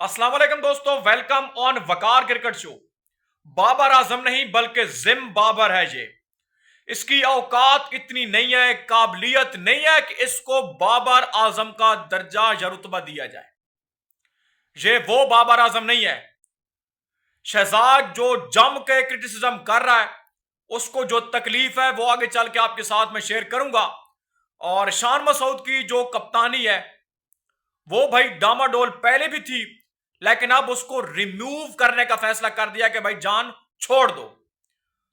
अस्सलाम वालेकुम दोस्तों, welcome on Waqar cricket show. Babar Azam नहीं बल्कि जिम बाबर है ये। इसकी औकात इतनी नहीं है, काबिलियत नहीं है कि इसको बाबर आजम का दर्जा या रुतबा दिया जाए। ये वो बाबर आजम नहीं है। शहजाद जो जम के क्रिटिसिज्म कर रहा है, उसको जो तकलीफ है वो आगे चल के आपके साथ में शेयर करूंगा। और शान मसूद की जो कप्तानी है वो भाई डामाडोल पहले भी थी, लेकिन अब उसको रिमूव करने का फैसला कर दिया कि भाई जान छोड़ दो।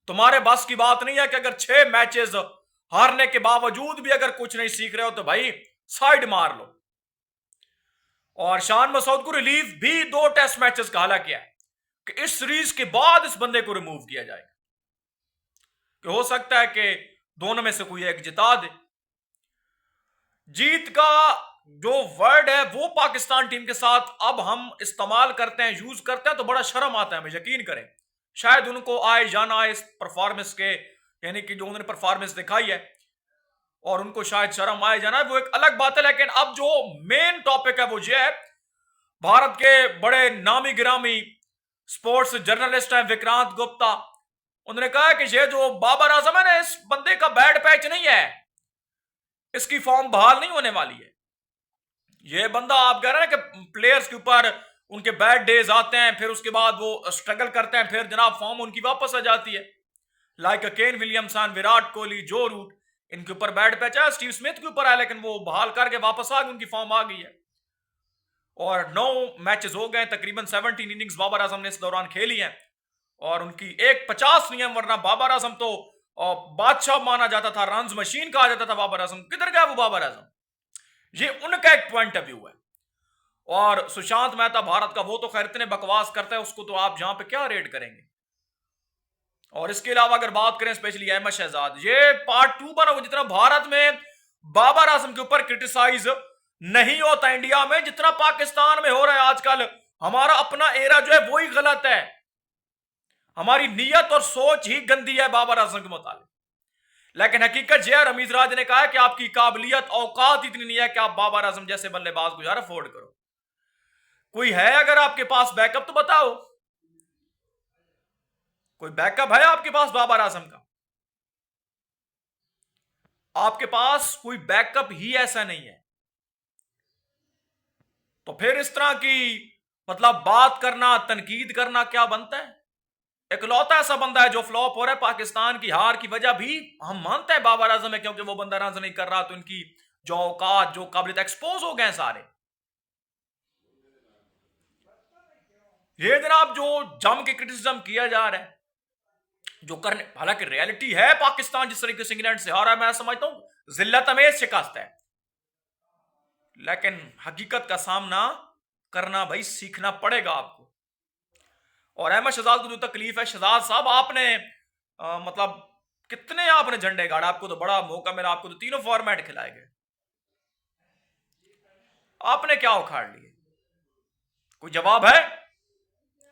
तुम्हारे बस की बात नहीं है कि अगर 6 मैचेस हारने के बावजूद भी अगर कुछ नहीं सीख रहे हो तो भाई साइड मार लो। और शान मसूद को रिलीफ भी 2 टेस्ट मैचेस का हाला किया है कि इस सीरीज के बाद इस बंदे को रिमूव किया जाएगा, कि हो सकता है कि दोनों में से कोई एक जिता दे। जीत का जो वर्ड है वो पाकिस्तान टीम के साथ अब हम इस्तेमाल करते हैं, यूज करते हैं, तो बड़ा शर्म आता है हमें। यकीन करें, शायद उनको आए जाना आए इस परफॉर्मेंस के, यानी कि जो उन्होंने परफॉर्मेंस दिखाई है, और उनको शायद शर्म आए जाना है, वो एक अलग बात है। लेकिन अब जो मेन टॉपिक है वो ये है, भारत के बड़े नामी गिरामी स्पोर्ट्स जर्नलिस्ट हैं विक्रांत गुप्ता। उन्होंने कहा कि ये जो बाबर आजम है ना, इस बंदे का बैड पैच नहीं है, इसकी फॉर्म बहाल नहीं होने वाली है। ये बंदा, आप कह रहे हैं कि प्लेयर्स के ऊपर उनके बैड डेज आते हैं, फिर उसके बाद वो स्ट्रगल करते हैं, फिर जनाब फॉर्म उनकी वापस आ जाती है। Like Kane Williamson, Virat Kohli, जो रूट, इनके ऊपर बैड पैच है। स्टीव स्मिथ के ऊपर आया, लेकिन वो बहाल करके वापस आ गए, उनकी फॉर्म आ गई है। और 9 मैचेस हो गए, तकरीबन 17 इनिंग्स बाबर आजम ने इस दौरान खेली हैं, और उनकी एक 50 नियम, वरना बाबर आजम तो बादशाह माना जाता था, रन्स मशीन कहा जाता था बाबर आजम। किधर गया वो बाबर आजम? ये उनका एक पॉइंट ऑफ व्यू है। और सुशांत मेहता भारत का, वो तो खैर इतने बकवास करता है, उसको तो आप जहां पे क्या रेट करेंगे। और इसके अलावा अगर बात करें स्पेशली अहमद शहजाद, ये पार्ट 2 बना। जितना भारत में बाबर आजम के ऊपर क्रिटिसाइज नहीं होता इंडिया में, जितना पाकिस्तान में हो रहा है आजकल। हमारा अपना एरा जो है वही गलत है, हमारी नीयत और सोच ही गंदी है बाबर आजम के मुताबिक। लेकिन हकीकत यह, रमीज राज ने कहा कि आपकी काबिलियत औकात इतनी नहीं है कि आप बाबर आजम जैसे बल्लेबाज को यार अफोर्ड करो। कोई है अगर आपके पास बैकअप तो बताओ, कोई बैकअप है आपके पास बाबर आजम का? आपके पास कोई बैकअप ही ऐसा नहीं है। तो फिर इस तरह की मतलब बात करना, तनकीद करना क्या बनता है? इकलौता ऐसा बंदा है जो फ्लॉप हो रहा है। पाकिस्तान की हार की वजह भी हम मानते हैं बाबर आजम है, क्योंकि वो बंदा रन नहीं कर रहा, तो इनकी जो औकात, जो काबिलियत, एक्सपोज हो गए सारे। ये जनाब जो जम के क्रिटिसिज्म किया जा रहा है, जो करने, हालांकि रियलिटी है पाकिस्तान जिस तरीके से इंग्लैंड से हारा है, मैं समझता हूं जिल्लत अमेज शिकस्त है। लेकिन हकीकत का सामना करना भाई सीखना पड़ेगा आपको। और अहमद शहजाद को जो तकलीफ है, शहजाद साहब आपने मतलब कितने आपने झंडे गाड़े, आपको तो बड़ा मौका मिला, आपको तो तीनों फॉर्मेट खिलाए गए, आपने क्या उखाड़ लिए? कोई जवाब है?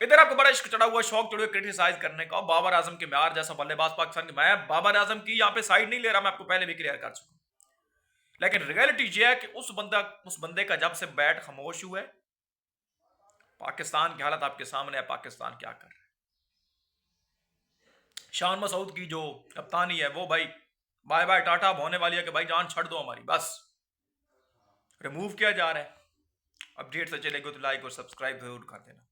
इधर आपको बड़ा इश्क चढ़ा हुआ, शौक चढ़े हुए क्रिटिसाइज करने का। बाबर आजम के म्यार जैसा बल्लेबाज पाकिस्तान के, मैं बाबर आजम की यहां पे साइड नहीं ले रहा, मैं आपको पहले भी क्लियर कर चुका। लेकिन रियलिटी यह है कि उस बंदे का जब से बैट खामोश हुआ है, पाकिस्तान की हालत आपके सामने है। पाकिस्तान क्या कर रहा है? शान मसूद की जो कप्तानी है वो भाई बाय बाय टाटा होने वाली है, कि भाई जान छड़ दो हमारी, बस रिमूव किया जा रहा है। अपडेट से चलेगा तो लाइक और सब्सक्राइब जरूर कर देना।